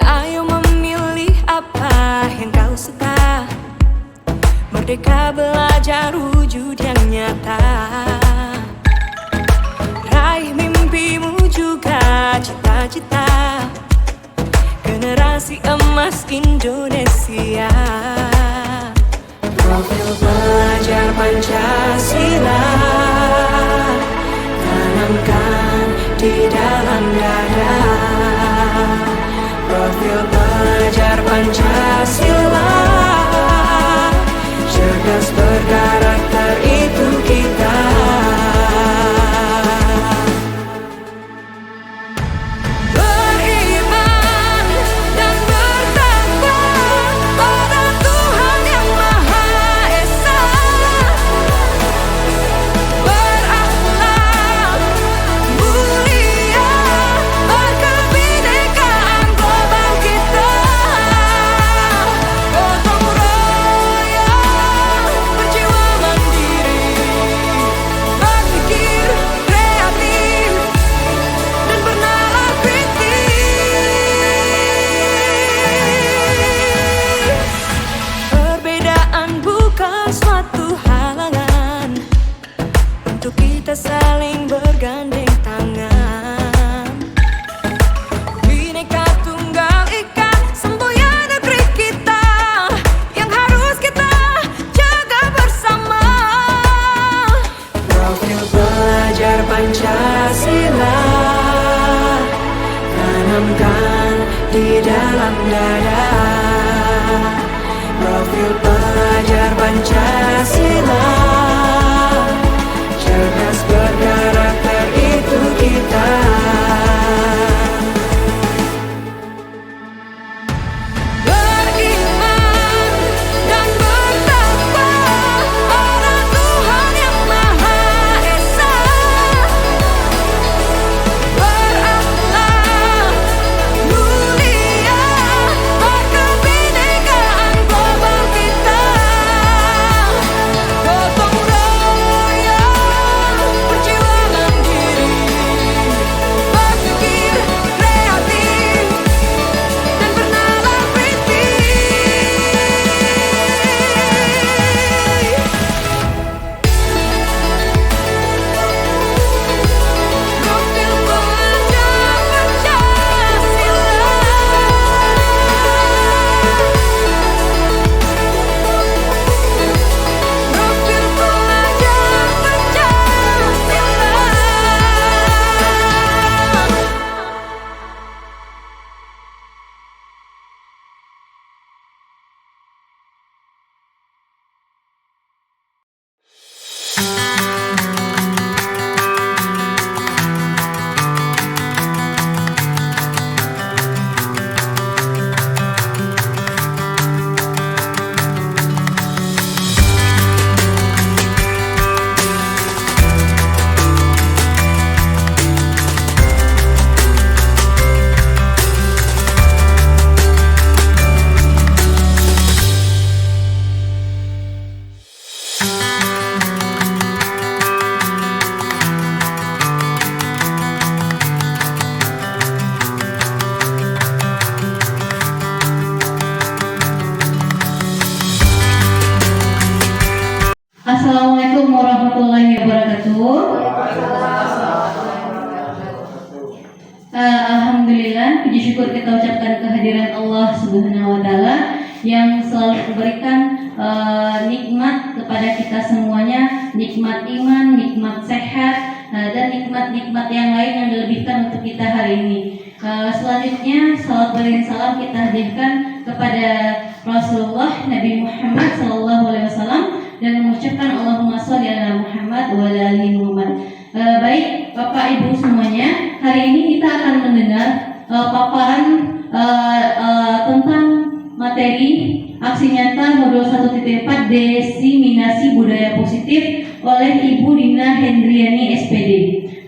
Ayo memilih apa yang kau suka. Merdeka belajar wujud yang nyata. Raih mimpimu juga cita-cita. Generasi emas Indonesia. Profil pelajar Pancasila tanamkan di dalam dada. Profil pelajar Pancasila, cerdas berkarakter itu kita. Beriman dan bertakwa pada Tuhan Yang Maha Esa. Berakhlak mulia, berkebinekaan global kita. Gotong royong, berjiwa mandiri, berpikir kreatif dan bernalar kritis. Perbedaan bukan suatu halangan untuk kita saling bergandeng tangan. Bhinneka Tunggal Ika, semboyan negeri kita yang harus kita jaga bersama. Profil pelajar Pancasila tanamkan di dalam dada. Profil pelajar Pancasila, cerdas berkarakter itu kita. Beriman dan bertakwa pada Tuhan Yang Maha Esa. Berakhlak mulia, berkebinekaan global kita. Gotong royong, berjiwa mandiri, berpikir kreatif dan bernalar kritis. Profil pelajar Pancasila. Profil pelajar Pancasila. Assalamualaikum warahmatullahi wabarakatuh. Alhamdulillah, puji syukur kita ucapkan kehadiran Allah Subhanahu wa Ta'ala yang selalu memberikan nikmat kepada kita semuanya, nikmat iman, nikmat sehat, dan nikmat-nikmat yang lain yang dilebihkan untuk kita hari ini. Selanjutnya, salawat beriring salam kita hadirkan kepada Rasulullah Nabi Muhammad SAW dan mengucapkan Allahumma sholli ala Muhammad wa ala ali Muhammad. Baik Bapak Ibu semuanya, hari ini kita akan mendengar paparan materi aksi nyata modul 1.4 diseminasi budaya positif oleh Ibu Dina Hendriani SPD.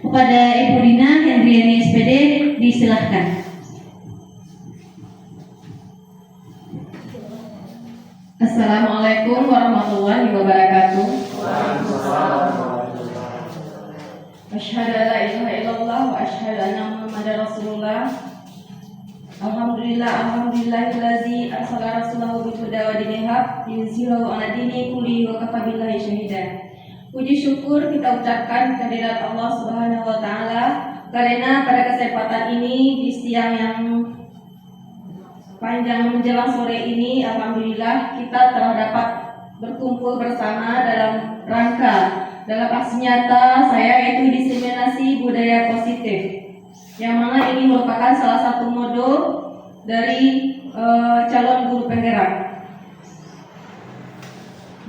Kepada Ibu Dina Hendriani SPD disilahkan. Assalamualaikum warahmatullahi wabarakatuh. Asyhadu an la ilaha illallah wa asyhadu anna Muhammadar Rasulullah. Alhamdulillahillazi arsala rasulahu bil huda wa dinil haq liyuzhirahu 'ala dini kullihi wa kafa billahi shahida. Puji syukur kita ucapkan kehadirat Allah Subhanahu wa taala karena pada kesempatan ini di siang yang panjang menjelang sore ini, alhamdulillah kita telah dapat berkumpul bersama dalam aksi nyata saya, yaitu diseminasi budaya positif, yang mana ini merupakan salah satu modul dari calon guru penggerak.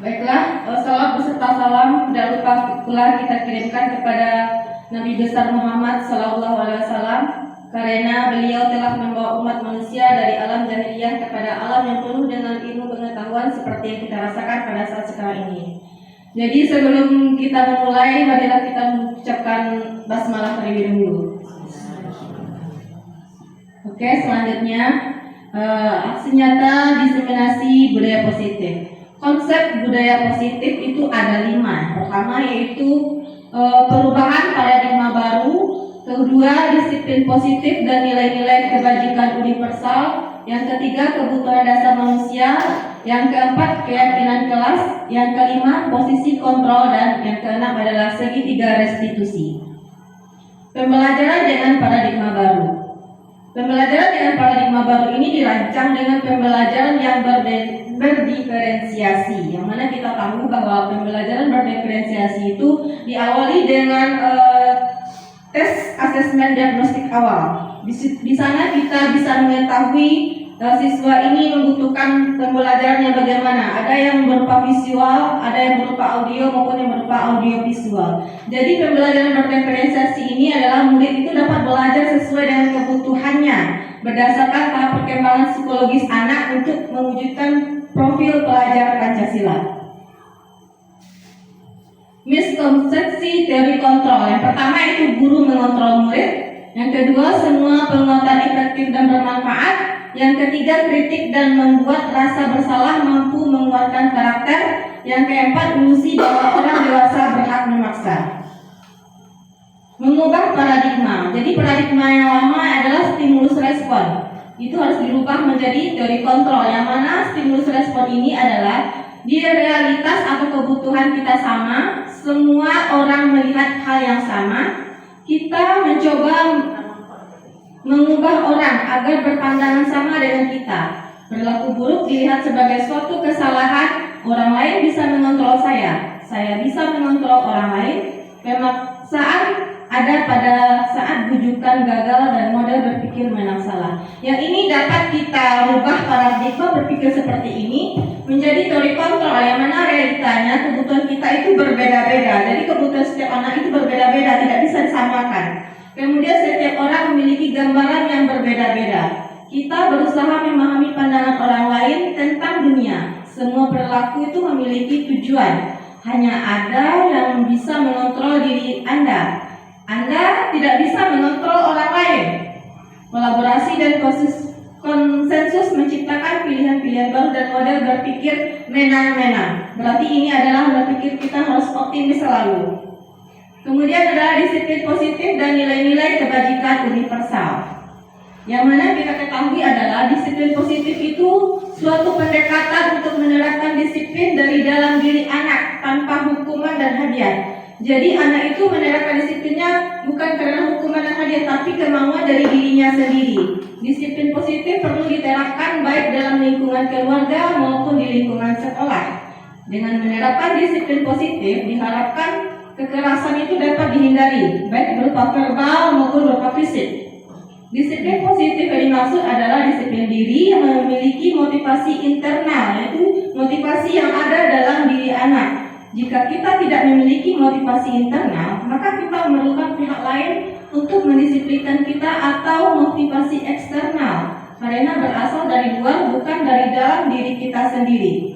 Baiklah, salam beserta salam tidak lupa pula kita kirimkan kepada Nabi besar Muhammad SAW, karena beliau telah membawa umat manusia dari alam jahiliyah kepada alam yang penuh dengan ilmu pengetahuan seperti yang kita rasakan pada saat sekarang ini. Jadi sebelum kita memulai, marilah kita mengucapkan basmalah terlebih dahulu. Oke, selanjutnya aksi nyata diseminasi budaya positif. Konsep budaya positif itu ada 5. Pertama yaitu perubahan paradigma baru. Kedua, disiplin positif dan nilai-nilai kebajikan universal. Yang ketiga, kebutuhan dasar manusia. Yang keempat, keyakinan kelas. Yang kelima, posisi kontrol. Dan yang keenam adalah segitiga restitusi. Pembelajaran dengan paradigma baru. Pembelajaran dengan paradigma baru ini dirancang dengan pembelajaran yang berdiferensiasi, yang mana kita tahu bahwa pembelajaran berdiferensiasi itu diawali dengan tes asesmen diagnostik awal. Di sana kita bisa mengetahui siswa ini membutuhkan pembelajaran yang bagaimana. Ada yang berupa visual, ada yang berupa audio maupun yang berupa audio visual. Jadi pembelajaran berdiferensiasi ini adalah murid itu dapat belajar sesuai dengan kebutuhannya berdasarkan tahap perkembangan psikologis anak untuk mewujudkan profil pelajar Pancasila. Miskonsepsi teori kontrol. Yang pertama itu guru mengontrol murid. Yang kedua, semua penguatan efektif dan bermanfaat. Yang ketiga, kritik dan membuat rasa bersalah mampu menguatkan karakter. Yang keempat, ilusi bahwa orang dewasa berhak memaksa. Mengubah paradigma. Jadi paradigma yang lama adalah stimulus respon. Itu harus dirubah menjadi teori kontrol, yang mana stimulus respon ini adalah di realitas atau kebutuhan kita sama, semua orang melihat hal yang sama. Kita mencoba mengubah orang agar berpandangan sama dengan kita. Perilaku buruk dilihat sebagai suatu kesalahan. Orang lain bisa mengontrol saya bisa mengontrol orang lain. Pemaksaan ada pada saat bujukan gagal dan model berpikir menang salah. Yang ini dapat kita rubah paradigma berpikir seperti ini menjadi teori kontrol, yang mana realitanya kebutuhan kita itu berbeda-beda. Jadi kebutuhan setiap anak itu berbeda-beda, tidak bisa disamakan. Kemudian setiap orang memiliki gambaran yang berbeda-beda. Kita berusaha memahami pandangan orang lain tentang dunia. Semua perilaku itu memiliki tujuan. Hanya ada yang bisa mengontrol diri Anda. Anda tidak bisa mengontrol orang lain. Kolaborasi dan konsensus menciptakan pilihan-pilihan baru dan model berpikir menang-menang. Berarti ini adalah berpikir kita harus optimis selalu. Kemudian adalah disiplin positif dan nilai-nilai kebajikan universal. Yang mana kita ketahui adalah disiplin positif itu suatu pendekatan untuk menerapkan disiplin dari dalam diri anak tanpa hukuman dan hadiah. Jadi anak itu menerapkan disiplinnya bukan karena hukuman dan hadiah, tapi kemauan dari dirinya sendiri. Disiplin positif perlu diterapkan baik dalam lingkungan keluarga maupun di lingkungan sekolah. Dengan menerapkan disiplin positif diharapkan kekerasan itu dapat dihindari, baik berupa verbal maupun berupa fisik. Disiplin positif yang dimaksud adalah disiplin diri yang memiliki motivasi internal, yaitu motivasi yang ada dalam diri anak. Jika kita tidak memiliki motivasi internal, maka kita memerlukan pihak lain untuk mendisiplinkan kita atau motivasi eksternal. karena berasal dari luar, bukan dari dalam diri kita sendiri.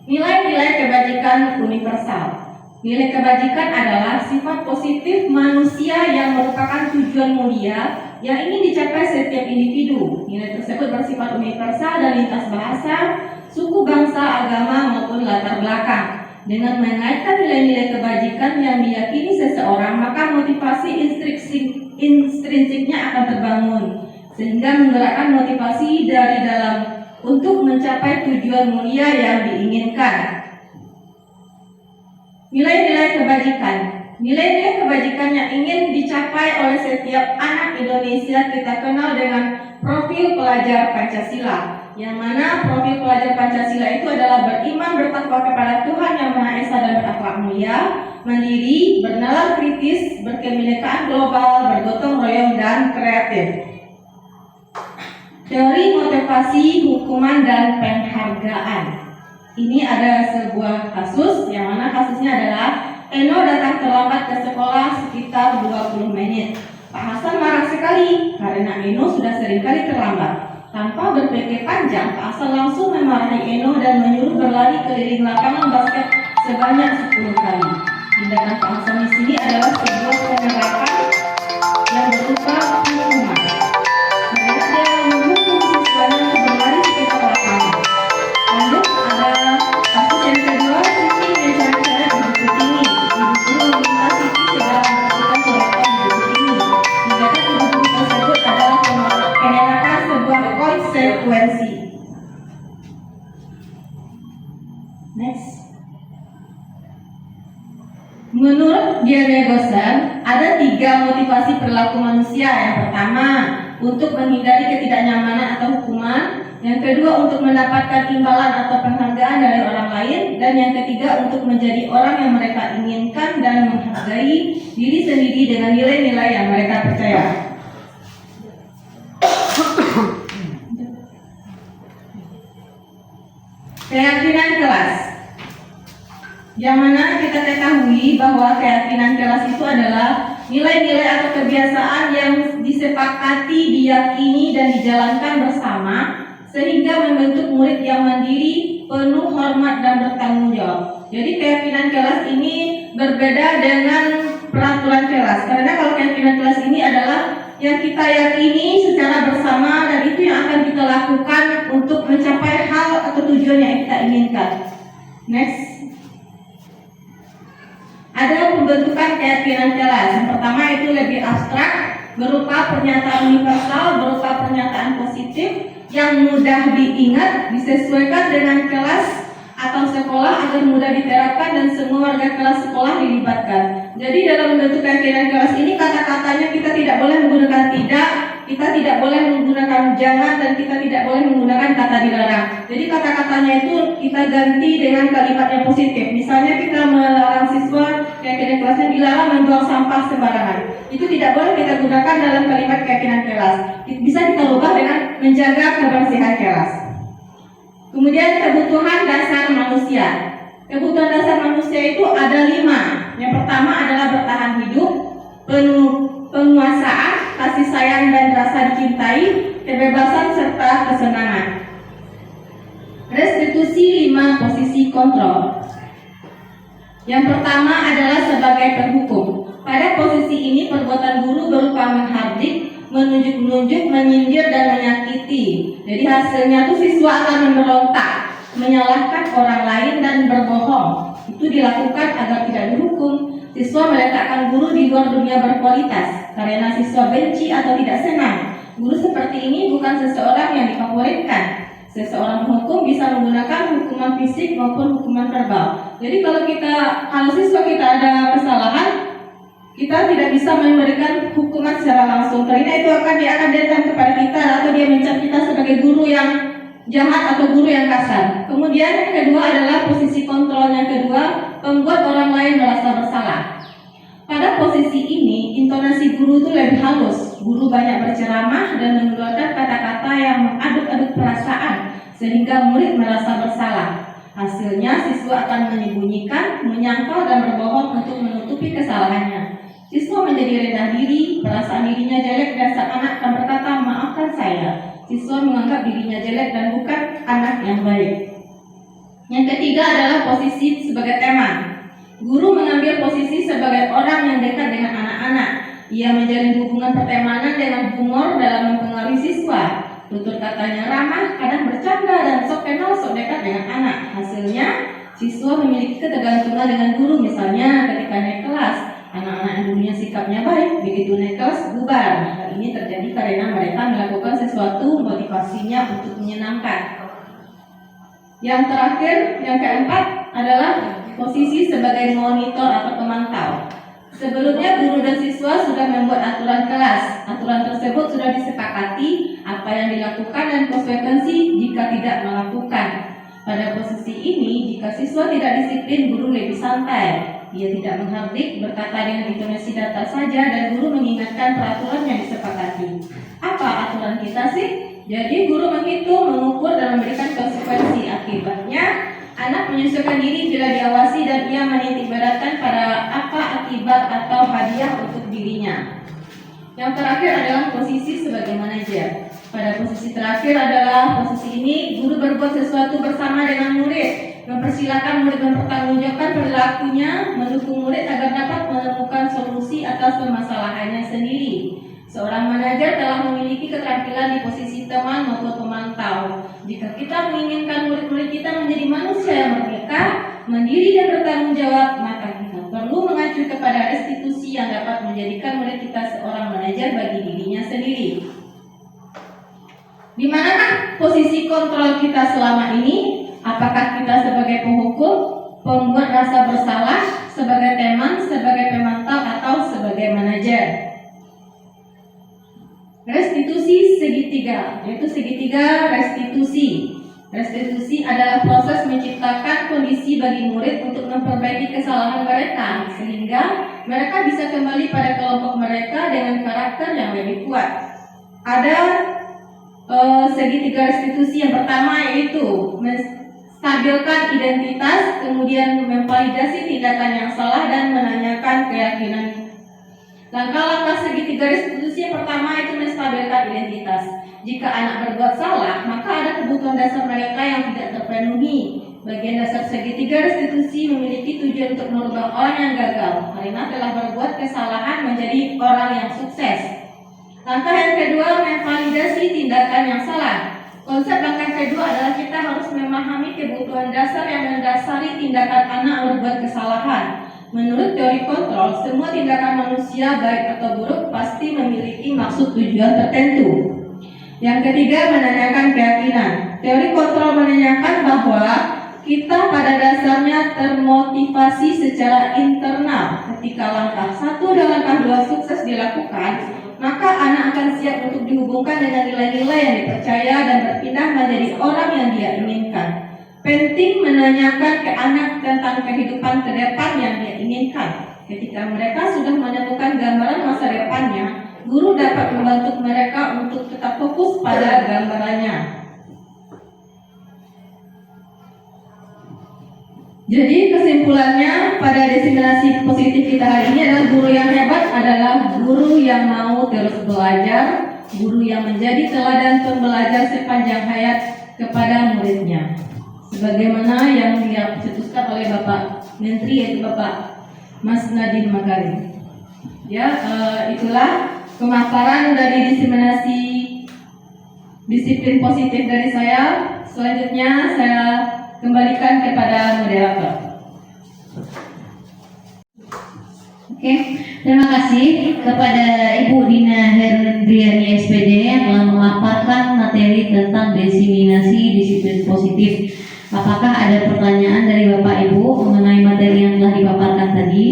Nilai-nilai kebajikan universal. Nilai kebajikan adalah sifat positif manusia yang merupakan tujuan mulia yang ingin dicapai setiap individu. Nilai tersebut bersifat universal dan lintas bahasa, suku, bangsa, agama, maupun latar belakang. Dengan mengaitkan nilai-nilai kebajikan yang diyakini seseorang, maka motivasi intrinsiknya akan terbangun, sehingga menggerakkan motivasi dari dalam untuk mencapai tujuan mulia yang diinginkan. Nilai-nilai kebajikan. Nilai-nilai kebajikan yang ingin dicapai oleh setiap anak Indonesia kita kenal dengan profil pelajar Pancasila. Yang mana profil pelajar Pancasila itu adalah beriman, bertakwa kepada Tuhan Yang Maha Esa dan berakhlak mulia, mandiri, bernalar kritis, berkebinekaan global, bergotong royong, dan kreatif. Teori motivasi, hukuman, dan penghargaan. Ini ada sebuah kasus yang mana kasusnya adalah Eno datang terlambat ke sekolah sekitar 20 menit. Pak Hasan marah sekali karena Eno sudah seringkali terlambat. Tanpa berpikir panjang, Pak Hasan langsung memarahi Eno dan menyuruh berlari keliling lapangan basket sebanyak 10 kali. Tindakan Pak Hasan di sini adalah sebuah penerapan yang berupa hukuman. Karena dia menghukum siswanya untuk berlari sekitar lapangan. Lanjut ada kasus yang kedua, Siti mencari-cari di buku ini. Ibu guru meminta Siti segera memasukkan coretan di buku ini. Tindakan ibu guru tersebut adalah penerapan sebuah konsekuensi. Next. Menurut Diane Gosar, ada 3 motivasi perilaku manusia. Yang pertama, untuk menghindari ketidaknyamanan atau hukuman. Yang kedua, untuk mendapatkan imbalan atau penghargaan dari orang lain. Dan yang ketiga, untuk menjadi orang yang mereka inginkan dan menghargai diri sendiri dengan nilai-nilai yang mereka percaya. Keyakinan kelas. Yang mana kita ketahui bahwa keyakinan kelas itu adalah nilai-nilai atau kebiasaan yang disepakati, diyakini, dan dijalankan bersama sehingga membentuk murid yang mandiri, penuh hormat, dan bertanggung jawab. Jadi keyakinan kelas ini berbeda dengan peraturan kelas. Karena kalau keyakinan kelas ini adalah yang kita yakini secara bersama dan itu yang akan kita lakukan untuk mencapai hal atau tujuan yang kita inginkan. Next. Ada pembentukan keyakinan kelas. Yang pertama itu lebih abstrak, berupa pernyataan universal, berupa pernyataan positif yang mudah diingat, disesuaikan dengan kelas atau sekolah agar mudah diterapkan dan semua warga kelas sekolah dilibatkan. Jadi dalam membentuk keyakinan kelas ini kata-katanya kita tidak boleh menggunakan tidak, kita tidak boleh menggunakan jangan, dan kita tidak boleh menggunakan kata dilarang. Jadi kata-katanya itu kita ganti dengan kalimat yang positif. Misalnya kita melarang siswa keyakinan kelasnya dilarang membuang sampah sembarangan. Itu tidak boleh kita gunakan dalam kalimat keyakinan kelas. Bisa kita ubah dengan menjaga kebersihan kelas. Kemudian kebutuhan dasar manusia. Kebutuhan dasar manusia itu ada 5. Yang pertama adalah bertahan hidup, penguasaan, kasih sayang dan rasa dicintai, kebebasan serta kesenangan. Restitusi 5 posisi kontrol. Yang pertama adalah sebagai penghukum. Pada posisi ini perbuatan guru berupa menghardik, menunjuk-nunjuk, menyindir, dan menyakiti. Jadi hasilnya tuh siswa akan memberontak, menyalahkan orang lain, dan berbohong. Itu dilakukan agar tidak dihukum. Siswa meletakkan guru di luar dunia berkualitas karena siswa benci atau tidak senang. Guru seperti ini bukan seseorang yang difavoritkan. Seseorang penghukum bisa menggunakan hukuman fisik maupun hukuman verbal. Jadi kalau siswa kita ada kesalahan, kita tidak bisa memberikan hukuman secara langsung. Karena itu dia akan dendam kepada kita atau dia mencap kita sebagai guru yang jahat atau guru yang kasar. Kemudian yang kedua adalah posisi kontrol. Yang kedua, membuat orang lain merasa bersalah. Pada posisi ini, intonasi guru itu lebih halus. Guru banyak berceramah dan mengeluarkan kata-kata yang mengaduk-aduk perasaan sehingga murid merasa bersalah. Hasilnya siswa akan menyembunyikan, menyangkal, dan berbohong untuk menutupi kesalahannya. Siswa menjadi rendah diri, perasaan dirinya jelek dan sang anak akan berkata, maafkan saya. Siswa menganggap dirinya jelek dan bukan anak yang baik. Yang ketiga adalah posisi sebagai teman. Guru mengambil posisi sebagai orang yang dekat dengan anak-anak. Ia menjalin hubungan pertemanan dengan humor dalam mempengaruhi siswa. Tutur katanya ramah, kadang bercanda dan sok kenal sok dekat dengan anak. Hasilnya, siswa memiliki ketergantungan dengan guru. Misalnya ketika naik kelas, anak-anak yang dulunya sikapnya baik, begitu naik kelas bubar. Hal ini terjadi karena mereka melakukan sesuatu motivasinya untuk menyenangkan. Yang terakhir, yang keempat adalah posisi sebagai monitor atau pemantau. Sebelumnya guru dan siswa sudah membuat aturan kelas. Aturan tersebut sudah disepakati apa yang dilakukan dan konsekuensi jika tidak melakukan. Pada posisi ini, jika siswa tidak disiplin, guru lebih santai. Ia tidak menghardik, berkata dengan intonasi datar saja, dan guru mengingatkan peraturan yang disepakati. Apa aturan kita sih? Jadi guru menghitung, mengukur, dan memberikan konsekuensi. Akibatnya, anak menyesuaikan diri bila diawasi dan ia menitik beratkan pada apa akibat atau hadiah untuk dirinya. Yang terakhir adalah posisi sebagai manajer. Pada posisi terakhir adalah posisi ini, guru berbuat sesuatu bersama dengan murid, mempersilakan murid mempertanggungjawabkan perilakunya, mendukung murid agar dapat menemukan solusi atas permasalahannya sendiri. Seorang manajer telah memiliki keterampilan di posisi teman maupun pemantau. Jika kita menginginkan murid-murid kita menjadi manusia yang merdeka, mandiri dan bertanggung jawab, maka kita perlu mengacu kepada restitusi yang dapat menjadikan murid kita seorang manajer bagi dirinya sendiri. Di manakah posisi kontrol kita selama ini? Apakah kita sebagai penghukum, pembuat rasa bersalah, sebagai teman, sebagai pemantau, atau sebagai manajer? Restitusi segitiga, yaitu segitiga restitusi. Restitusi adalah proses menciptakan kondisi bagi murid untuk memperbaiki kesalahan mereka, sehingga mereka bisa kembali pada kelompok mereka dengan karakter yang lebih kuat. Ada segitiga restitusi. Yang pertama yaitu menstabilkan identitas, kemudian memvalidasi tindakan yang salah, dan menanyakan keyakinan. Langkah-langkah segitiga restitusi yang pertama itu menstabilkan identitas. Jika anak berbuat salah, maka ada kebutuhan dasar mereka yang tidak terpenuhi. Bagian dasar segitiga restitusi memiliki tujuan untuk merubah orang yang gagal karena telah berbuat kesalahan menjadi orang yang sukses. Langkah yang kedua, memvalidasi tindakan yang salah. Konsep langkah kedua adalah kita harus memahami kebutuhan dasar yang mendasari tindakan anak berbuat kesalahan. Menurut teori kontrol, semua tindakan manusia baik atau buruk pasti memiliki maksud tujuan tertentu. Yang ketiga, menanyakan keyakinan. Teori kontrol menanyakan bahwa kita pada dasarnya termotivasi secara internal. Ketika langkah 1 dan langkah 2 sukses dilakukan, maka anak akan siap untuk dihubungkan dengan nilai-nilai yang dipercaya dan berpindah menjadi orang yang dia inginkan. Penting menanyakan ke anak tentang kehidupan ke depan yang dia inginkan. Ketika mereka sudah menemukan gambaran masa depannya, guru dapat membantu mereka untuk tetap fokus pada gambarannya. Jadi kesimpulannya pada diseminasi positif kita hari ini adalah guru yang hebat adalah guru yang mau terus belajar, guru yang menjadi teladan pembelajar sepanjang hayat kepada muridnya. Sebagaimana yang dicetuskan oleh Bapak Menteri, yaitu Bapak Mas Nadiem Makarim. Ya, itulah pemaparan dari diseminasi disiplin positif dari saya. Selanjutnya saya kembalikan kepada moderator. Oke, terima kasih kepada Ibu Dina Hendriani SPD yang telah memaparkan materi tentang diseminasi disiplin positif. Apakah ada pertanyaan dari Bapak Ibu mengenai materi yang telah dipaparkan tadi?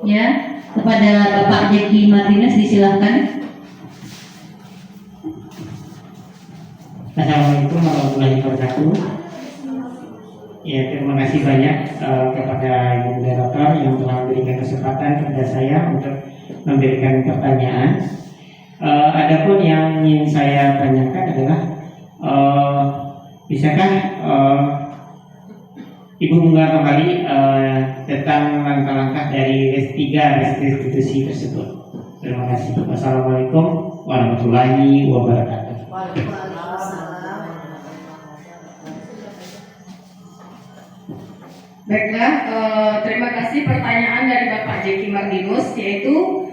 Ya, kepada Bapak Jeki Martinez disilahkan. Assalamualaikum warahmatullahi wabarakatuh. Ya, terima kasih banyak kepada Ibu Moderator yang telah memberikan kesempatan kepada saya untuk memberikan pertanyaan. Adapun yang ingin saya tanyakan adalah bisakah Ibu mengulang kembali tentang langkah-langkah dari tiga restitusi tersebut. Terima kasih. Wassalamualaikum warahmatullahi wabarakatuh. Baiklah, terima kasih pertanyaan dari Bapak Jeki Mardinus, yaitu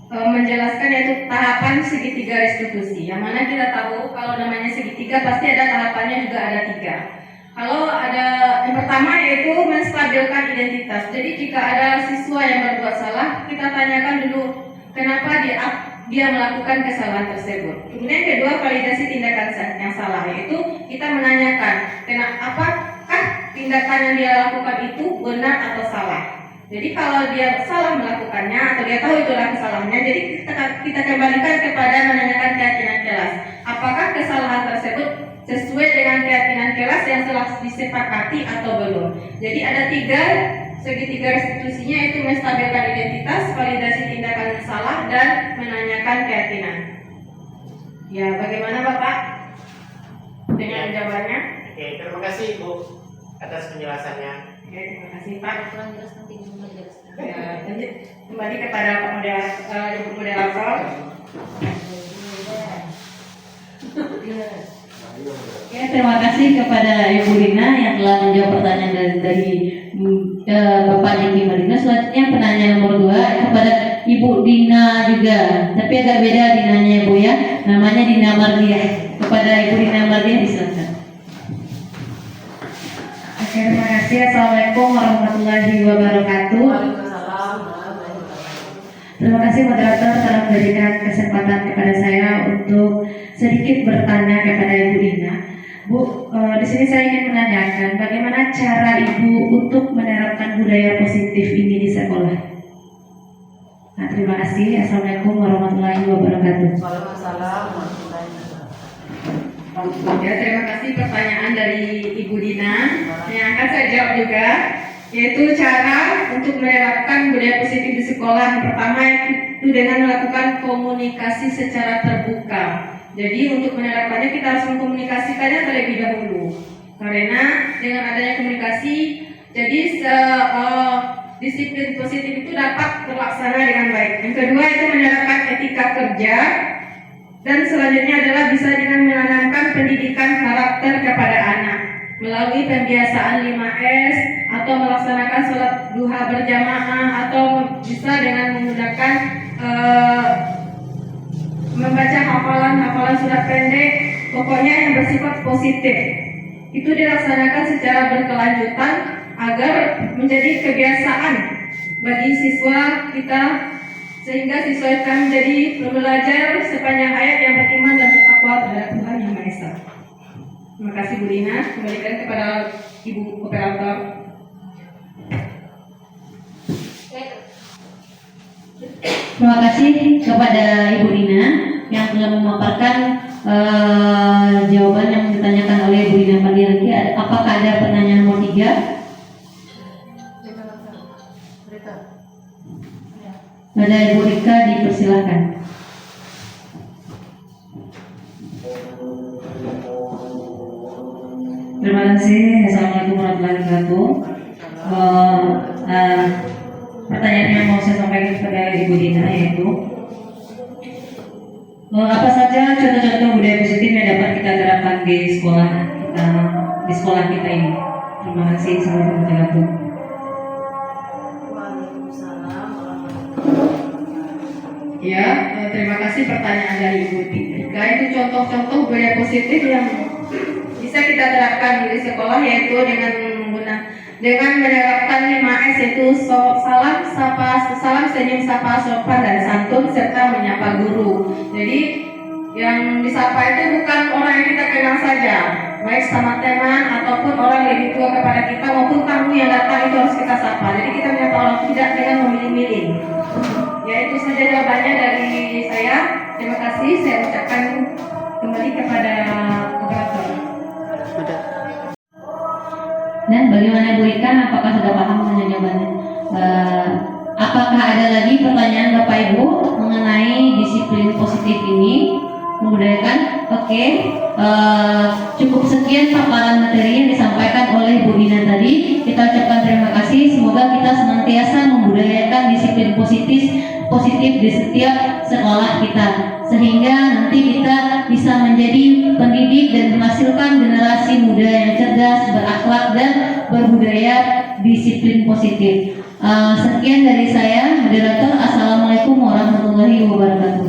menjelaskan yaitu tahapan segitiga restitusi. Yang mana kita tahu kalau namanya segitiga pasti ada tahapannya, juga ada 3. Kalau ada yang pertama yaitu menstabilkan identitas. Jadi jika ada siswa yang berbuat salah, kita tanyakan dulu kenapa dia melakukan kesalahan tersebut. Kemudian yang kedua, validasi tindakan yang salah, yaitu kita menanyakan apakah tindakan yang dia lakukan itu benar atau salah. Jadi kalau dia salah melakukannya atau dia tahu itulah kesalahannya, jadi kita kembalikan kepada menanyakan keyakinan kelas. Apakah kesalahan tersebut sesuai dengan keyakinan kelas yang telah disepakati atau belum. Jadi ada segitiga restitusinya, yaitu menstabilkan identitas, validasi tindakan yang salah, dan menanyakan keyakinan. Ya, bagaimana Bapak dengan jawabannya? Oke, terima kasih Ibu atas penjelasannya. Oke, terima kasih Pak. Ya, lanjut kembali kepada Ibu moderator. Ya, terima kasih kepada Ibu Dina yang telah menjawab pertanyaan dari Bapak Jeki Mardinus. Selanjutnya pertanyaan nomor 2 kepada Ibu Dina juga, tapi agak beda Dinanya Ibu ya. Namanya Dina Mardiah. Kepada Ibu Dina Mardiah disilakan. Oke, terima kasih. Assalamualaikum warahmatullahi wabarakatuh. Terima kasih moderator telah memberikan kesempatan kepada saya untuk sedikit bertanya kepada Ibu Dina. Bu, di sini saya ingin menanyakan bagaimana cara Ibu untuk menerapkan budaya positif ini di sekolah. Nah, terima kasih. Assalamualaikum warahmatullahi wabarakatuh. Ya, terima kasih pertanyaan dari Ibu Dina yang akan saya jawab juga, yaitu cara untuk menerapkan budaya positif di sekolah. Yang pertama itu dengan melakukan komunikasi secara terbuka. Jadi untuk menerapkannya kita harus mengkomunikasikannya terlebih dahulu. Karena dengan adanya komunikasi, jadi disiplin positif itu dapat terlaksana dengan baik. Yang kedua itu menerapkan etika kerja. Dan selanjutnya adalah bisa dengan menanamkan pendidikan karakter kepada anak melalui pembiasaan 5S atau melaksanakan sholat duha berjamaah, atau bisa dengan menggunakan membaca hafalan surat pendek, pokoknya yang bersifat positif. Itu dilaksanakan secara berkelanjutan agar menjadi kebiasaan bagi siswa kita, sehingga siswa akan menjadi belajar sepanjang hayat yang beriman dan bertakwa terhadap Tuhan Yang Maha Esa. Terima kasih Bu Dina. Kembalikan kepada Ibu operator. Terima kasih kepada Ibu Dina yang telah memaparkan jawaban yang ditanyakan oleh Ibu Dina Mardiah. Apakah ada pertanyaan nomor 3? Ada Ibu Rika, dipersilakan. Terima kasih. Assalamualaikum warahmatullahi wabarakatuh. Pertanyaan yang mau saya sampaikan kepada Ibu Dina yaitu apa saja contoh-contoh budaya positif yang dapat kita terapkan di sekolah kita ini. Terima kasih. Assalamualaikum warahmatullahi wabarakatuh. Ya, terima kasih pertanyaan dari Ibu Rika. Itu contoh-contoh budaya positif yang bisa kita terapkan di sekolah, yaitu dengan menerapkan 5S, yaitu salam, senyum, sapa, sopan, dan santun, serta menyapa guru. Jadi yang disapa itu bukan orang yang kita kenal saja, baik sama teman ataupun orang lebih tua kepada kita maupun tamu yang datang, itu harus kita sapa. Jadi kita menyapa orang tidak dengan memilih-milih. Ya, itu saja jawabannya dari saya. Terima kasih. Saya ucapkan kembali kepada operator. Dan bagaimana Bu Rika? Apakah sudah paham dengan jawabannya? Apakah ada lagi pertanyaan Bapak Ibu mengenai disiplin positif ini? membudayakan. Oke, cukup sekian paparan materi yang disampaikan oleh Bu Dina tadi. Kita ucapkan terima kasih. Semoga kita senantiasa membudayakan disiplin positif di setiap sekolah kita, sehingga nanti kita bisa menjadi pendidik dan menghasilkan generasi muda yang cerdas, berakhlak dan berbudaya disiplin positif. Sekian dari saya, moderator. Assalamualaikum warahmatullahi wabarakatuh.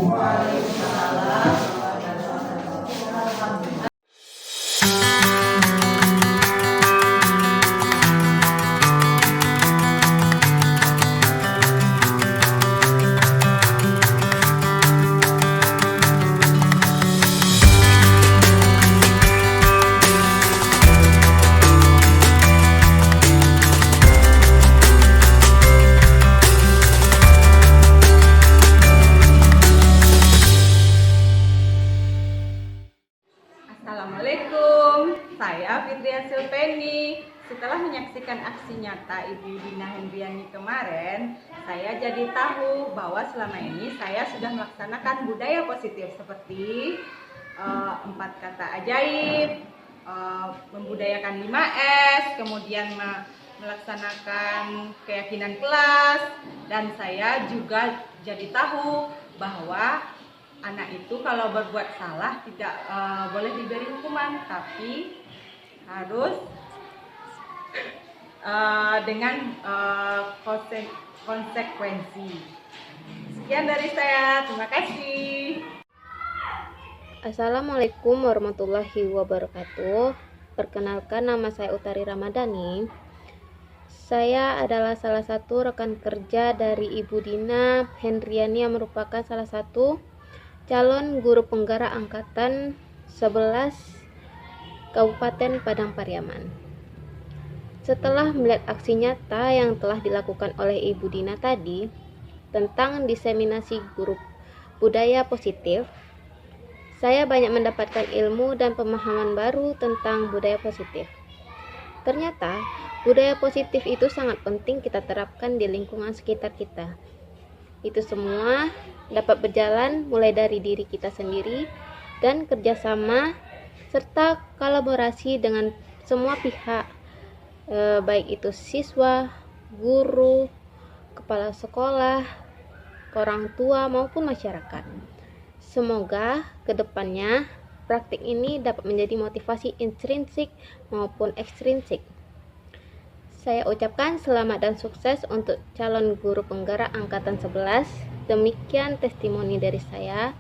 Assalamualaikum, saya Fitria Silveni. Setelah menyaksikan aksi nyata Ibu Dina Hendriani kemarin, saya jadi tahu bahwa selama ini saya sudah melaksanakan budaya positif seperti 4 kata ajaib, membudayakan 5S, kemudian melaksanakan keyakinan kelas, dan saya juga jadi tahu bahwa anak itu kalau berbuat salah tidak boleh diberi hukuman, tapi harus dengan konsekuensi. Sekian dari saya, terima kasih. Assalamualaikum warahmatullahi wabarakatuh. Perkenalkan, nama saya Utari Ramadhani. Saya adalah salah satu rekan kerja dari Ibu Dina Hendriani yang merupakan salah satu calon guru penggerak angkatan 11 Kabupaten Padang Pariaman. Setelah melihat aksi nyata yang telah dilakukan oleh Ibu Dina tadi tentang diseminasi guru budaya positif, saya banyak mendapatkan ilmu dan pemahaman baru tentang budaya positif. Ternyata, budaya positif itu sangat penting kita terapkan di lingkungan sekitar kita. Itu semua dapat berjalan mulai dari diri kita sendiri dan kerjasama serta kolaborasi dengan semua pihak, baik itu siswa, guru, kepala sekolah, orang tua maupun masyarakat. Semoga kedepannya praktik ini dapat menjadi motivasi intrinsik maupun ekstrinsik. Saya ucapkan selamat dan sukses untuk calon guru penggerak angkatan 11. Demikian testimoni dari saya.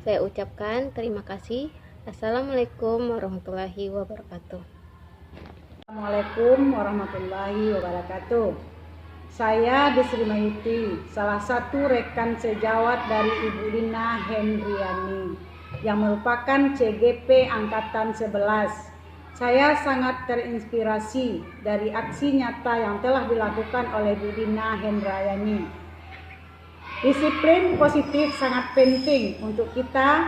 Saya ucapkan terima kasih. Assalamualaikum warahmatullahi wabarakatuh. Assalamualaikum warahmatullahi wabarakatuh. Saya Desri Mayuti, salah satu rekan sejawat dari Ibu Dina Hendriani yang merupakan CGP angkatan 11. Saya sangat terinspirasi dari aksi nyata yang telah dilakukan oleh Bu Dina Hendriani. Disiplin positif sangat penting untuk kita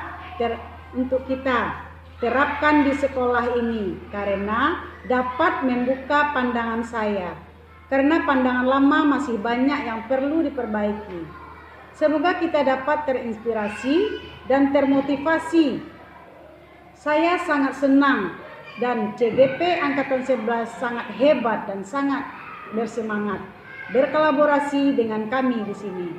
terapkan di sekolah ini karena dapat membuka pandangan saya. Karena pandangan lama masih banyak yang perlu diperbaiki. Semoga kita dapat terinspirasi dan termotivasi. Saya sangat senang dan CGP Angkatan 11 sangat hebat dan sangat bersemangat berkolaborasi dengan kami di sini.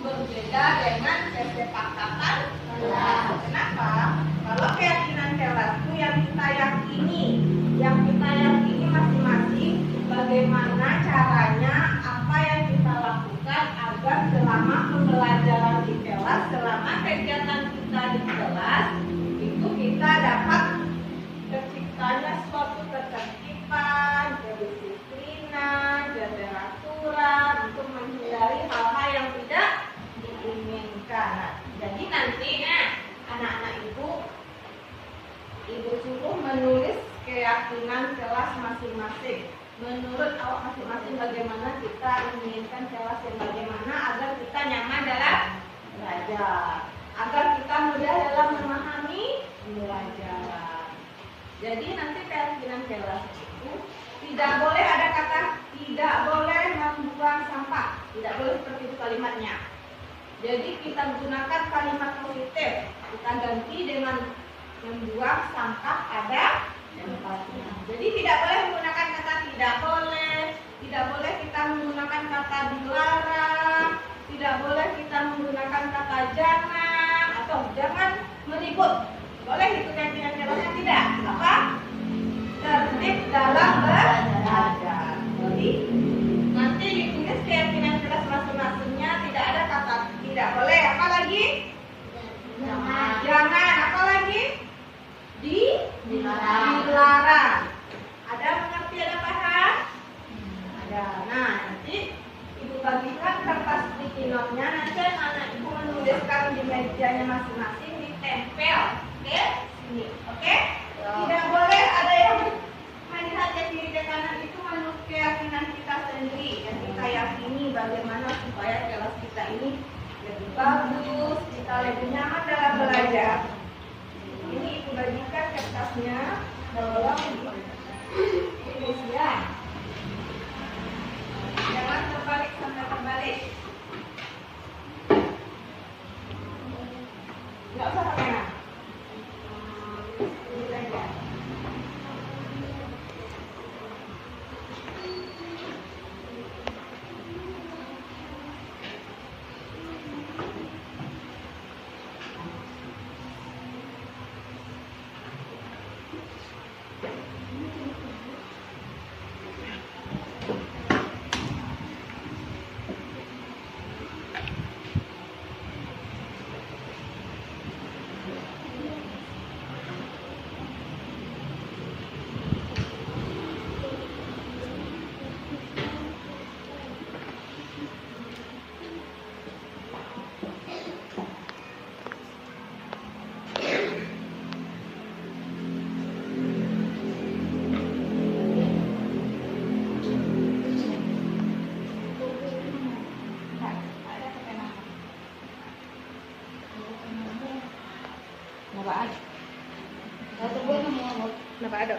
berbeda dengan kesepakatan kelas. Kenapa? Kalau keyakinan kelasku yang kita yakini masing-masing bagaimana caranya, apa yang kita lakukan agar selama pembelajaran di kelas, selama kegiatan kita di kelas itu kita dapat terciptanya suatu ketertiban, kedisiplinan, keteraturan untuk menghindari hal-hal yang tidak diinginkan. Nah, jadi nanti anak-anak ibu suruh menulis keyakinan kelas masing-masing. Menurut awak masing-masing bagaimana kita menginginkan kelas yang bagaimana agar kita nyaman dalam belajar, agar kita mudah dalam memahami belajar. Jadi nanti keyakinan kelas itu tidak boleh ada kata tidak boleh membuang sampah, tidak boleh seperti itu kalimatnya. Jadi kita gunakan kalimat positif, kita ganti dengan membuang sampah pada tempatnya. Jadi tidak boleh menggunakan kata tidak boleh kita menggunakan kata dilarang, tidak boleh kita menggunakan kata jangan atau jangan meribut. Boleh itu keyakinan kelasnya tidak? Apa? Tertib dalam belajar. Jadi nanti ditulis keyakinan kelas masing-masingnya, tidak ada kata tidak boleh. Apa lagi? Jangan. Apa lagi? Dilarang. Ada mengerti, ada paham? Ada. Nah, nanti ibu bagikan kertas sticky note-nya, nanti anak ibu menuliskan di mejanya masing-masing, ditempel. Oke? Sini. Oke? Tidak boleh ada yang melihat ke kiri ke kanan, itu menurut keyakinan kita sendiri dan kita yakini bagaimana supaya kelas kita ini lebih bagus, kita lebih nyaman dalam belajar. Ini ibu bagikan kertasnya, tolong tulis ya. Jangan terbalik sampai terbalik. Nggak usah pakai nama. Tulis aja. Kenapa ada?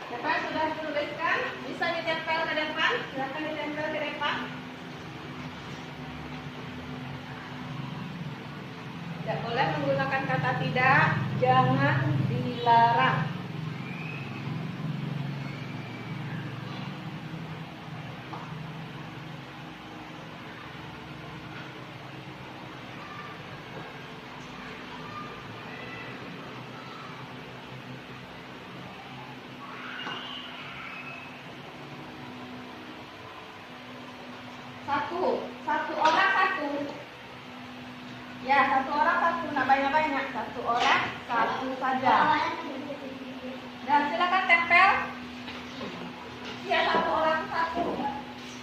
Siapa yang sudah tuliskan? Bisa ditempel ke depan? Silakan ditempel ke depan. Tidak boleh menggunakan kata tidak, jangan, dilarang. Satu orang satu. Ya, satu orang satu, nggak banyak-banyak. Satu orang satu saja. Dan silakan tempel. Ya, satu orang satu.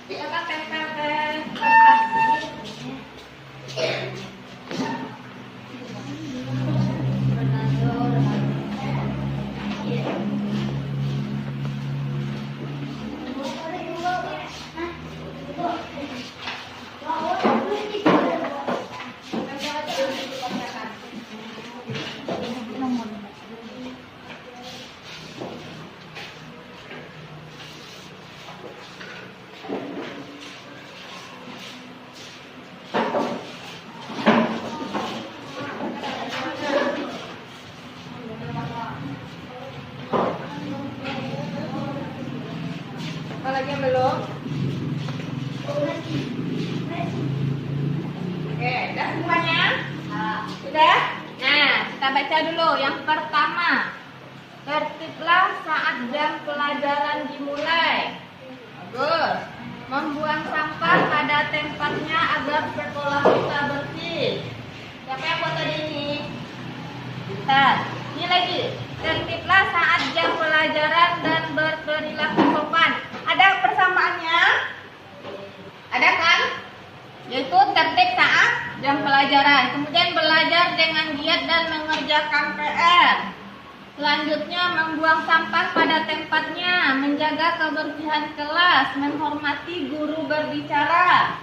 Silakan tempel ke kertas. Apalagi belum? Oke, udah semuanya? Sudah? Nah, kita baca dulu. Yang pertama, tertiblah saat jam pelajaran dimulai. Bagus. Membuang sampah pada tempatnya agar sekolah kita bersih. Siapa yang buat tadi ini? Bentar. Ini lagi. Tertiblah saat jam pelajaran dan berperilaku sopan. Ada persamaannya? Ada kan? Yaitu tertib saat jam pelajaran. Kemudian belajar dengan giat dan mengerjakan PR. Selanjutnya membuang sampah pada tempatnya, menjaga kebersihan kelas, menghormati guru berbicara.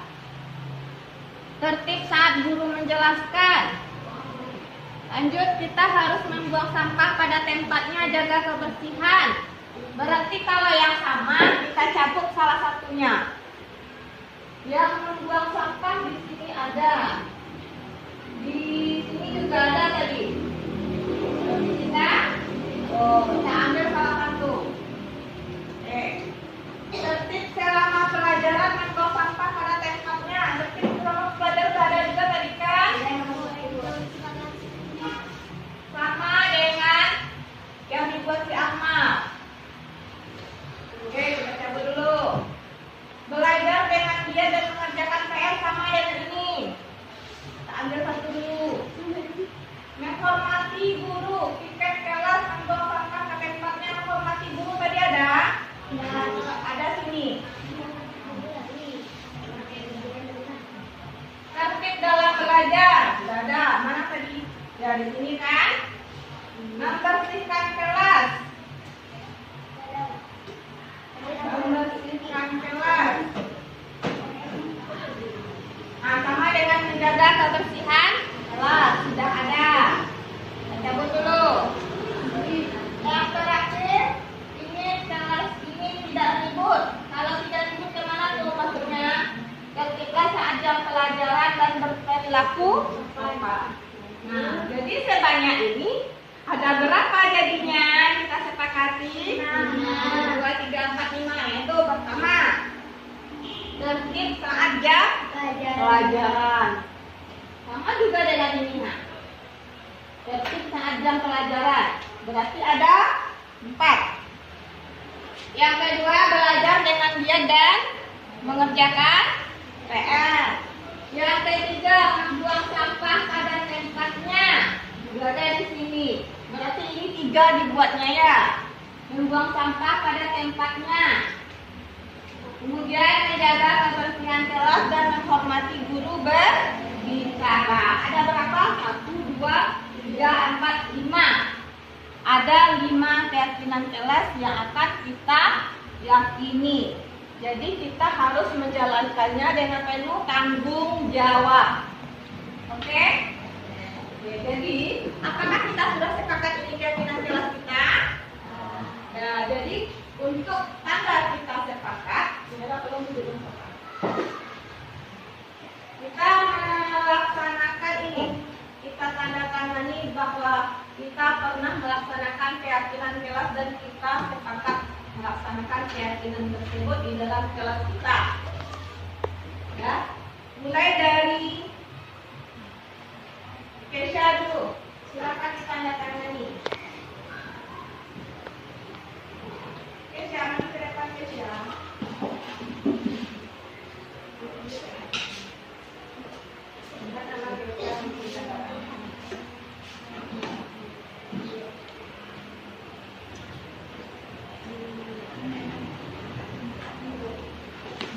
Tertib saat guru menjelaskan. Lanjut, kita harus membuang sampah pada tempatnya, jaga kebersihan. Berarti kalau yang sama, kita cabut salah satunya. Yang membuang sampah di sini ada. Di sini juga ada tadi. Kita ambil salah satu. Tertib selama pelajaran membuang sampah pada tempatnya. Tertib selama pelajaran ada juga tadi kan? Sama dengan yang dibuat si Ahmad. Oke, kita cabut dulu. Belajar dengan dia dan mengerjakan PR sama yang ini. Kita ambil satu dulu. Menghormati guru, piket kelas, membuang sampah ke tempatnya. Menghormati guru tadi ada? Ada sini. Tertib dalam belajar. Sudah ada. Mana tadi? Ya di sini kan? Membersihkan kelas. Membersihkan kelas. Nah, sama dengan menjaga kebersihan kelas. Sudah ada. Kita cabut dulu. Yang terakhir, ini kelas ini tidak ribut. Kalau tidak ribut kemana tuh maksudnya? Ketika saat jam pelajaran dan berperilaku sopan. Nah, jadi sebanyak ini ada berapa jadinya? Kita sepakati 2, 3, 4, 5. Itu pertama, tertib saat jam pelajaran. Sama juga dengan ini. Nah, tertib saat jam pelajaran. Berarti ada 4. Yang kedua, belajar dengan giat dan mengerjakan PR. Yang ketiga, membuang sampah pada tempatnya. Juga ada di sini. Berarti ini 3 dibuatnya ya. Membuang sampah pada tempatnya. Kemudian menjaga kebersihan kelas dan menghormati guru berbicara. Ada berapa? 1, 2, 3, 4, 5. Ada 5 keyakinan kelas yang akan kita yakini. Jadi kita harus menjalankannya dengan penuh tanggung jawab. Oke? Jadi apakah kita sudah sepakat ini keyakinan kelas kita? Nah, jadi untuk tanda kita sepakat, belum sepakat. Kita melaksanakan ini. Kita tanda tangani bahwa kita pernah melaksanakan keyakinan kelas dan kita sepakat melaksanakan keyakinan tersebut di dalam kelas kita. Ya, mulai dari Kesha dulu. Silakan ditandatangani. Kesha, maju ke depan Kesha.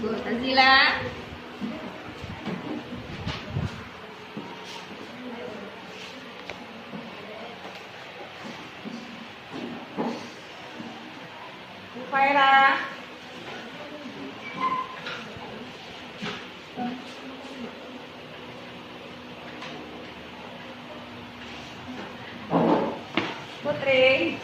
Bu Tazila. Bu Faira. Putri.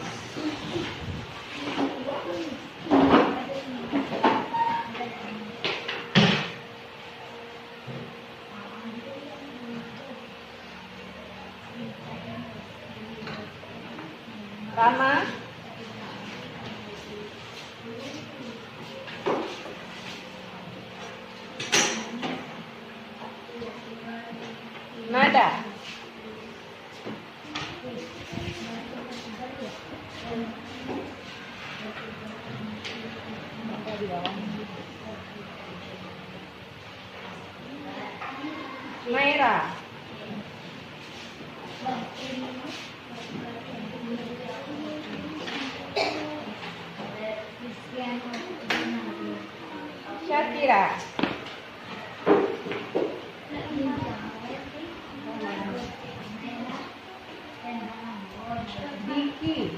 Rama. Nada. Maira. Syakira. Diki.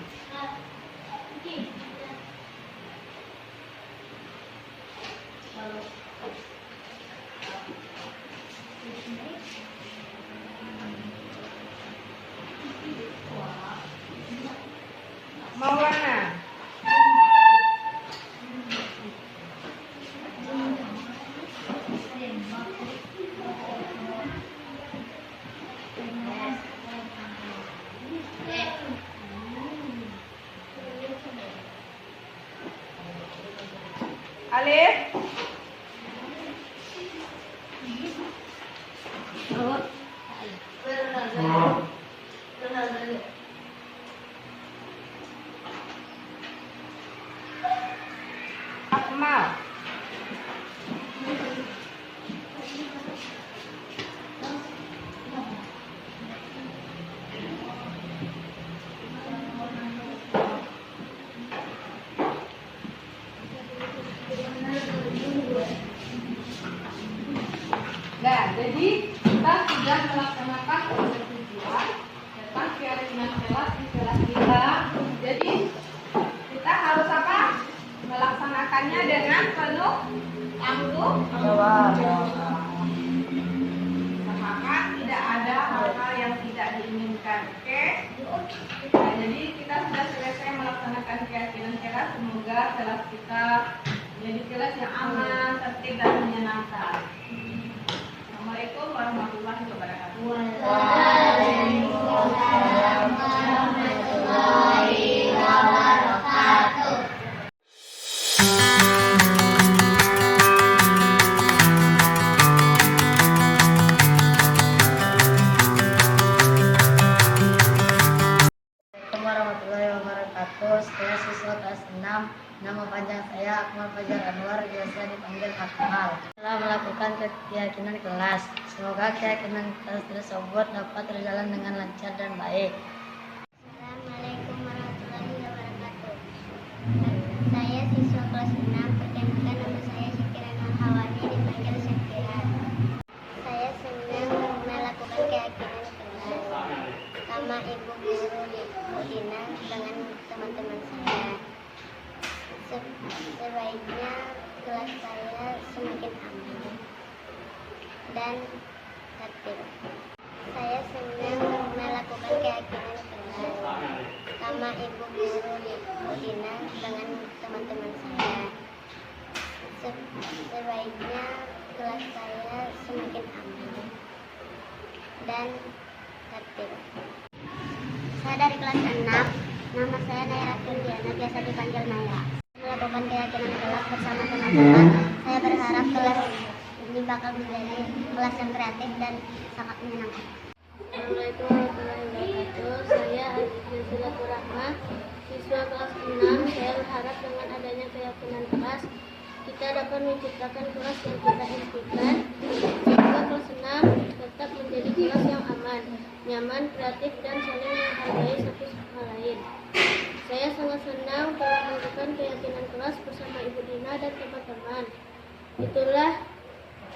Maulana. Alif. Akmal. Nah, jadi kita sudah melaksanakan proses tujuan tentang keyakinan kelas di kelas kita. Jadi kita harus apa? Melaksanakannya dengan penuh tanggung jawab. Semangat, tidak ada hal-hal yang tidak diinginkan. Oke? Nah, jadi kita sudah selesai melaksanakan keyakinan kelas. Semoga kelas kita menjadi kelas yang aman, tertib dan menyenangkan. Assalamualaikum warahmatullahi wabarakatuh. Waalaikumsalam warahmatullahi wabarakatuh. Assalamualaikum warahmatullahi wabarakatuh. Saya siswa kelas 6. Nama panjang saya Akmal Fajar Anwar, biasa dipanggil Akmal. Telah melakukan keyakinan kelas. Semoga keyakinan kelas tersebut dapat berjalan dengan lancar dan baik. Assalamualaikum warahmatullahi wabarakatuh. Saya siswa kelas 6. Perkenalkan, nama saya Syakira Nur Hawani, dipanggil Syakira. Saya senang melakukan keyakinan kelas sama ibu guru di Dina dengan teman-teman saya. Sebaiknya kelas saya semakin aman dan tertib. Saya senang melakukan keyakinan kelas sama ibu guru di Dina dengan teman-teman saya. Sebaiknya kelas saya semakin aman dan tertib. Saya dari kelas 6. Nama saya Naira Firdiana, biasa dipanggil Naira. Melakukan keyakinan kelas bersama teman-teman. Saya berharap kelas ini bakal menjadi kelas yang kreatif dan sangat menyenangkan. Assalamualaikum warahmatullahi wabarakatuh. Saya Silatul Rahmah, siswa kelas 6. Saya berharap dengan adanya keyakinan kelas, kita dapat menciptakan kelas yang kita impikan, sehingga kelas 6 tetap menjadi kelas yang aman, nyaman, kreatif, dan saling menghargai satu sama lain. Saya sangat senang telah melakukan keyakinan kelas bersama Ibu Dina dan teman-teman. Itulah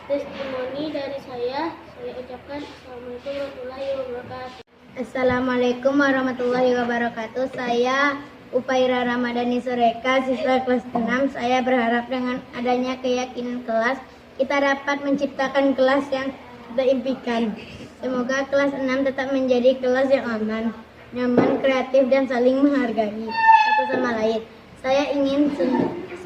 testimoni dari saya. Saya ucapkan Assalamualaikum warahmatullahi wabarakatuh. Assalamualaikum warahmatullahi wabarakatuh. Saya Upaira Ramadhani Sureka, siswa kelas 6. Saya berharap dengan adanya keyakinan kelas, kita dapat menciptakan kelas yang kita impikan. Semoga kelas 6 tetap menjadi kelas yang aman, nyaman, kreatif, dan saling menghargai satu sama lain.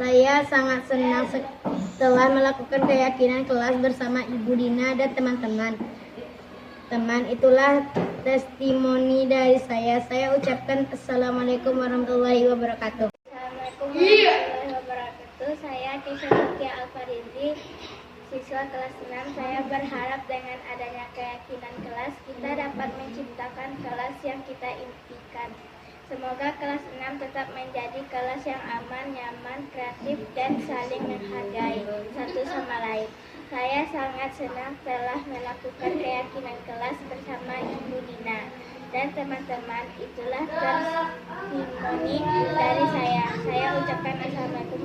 Saya sangat senang setelah melakukan keyakinan kelas bersama Ibu Dina dan teman-teman. Itulah testimoni dari saya. Saya ucapkan Assalamualaikum warahmatullahi wabarakatuh. Assalamualaikum warahmatullahi wabarakatuh. Saya Kisha Al-Farizi, Siswa kelas 6, saya berharap dengan adanya keyakinan kelas, kita dapat menciptakan kelas yang kita impikan. Semoga kelas 6 tetap menjadi kelas yang aman, nyaman, kreatif, dan saling menghargai satu sama lain. Saya sangat senang telah melakukan keyakinan kelas bersama Ibu Dina dan teman-teman. Itulah testimoni dari saya. Saya ucapkan assalamualaikum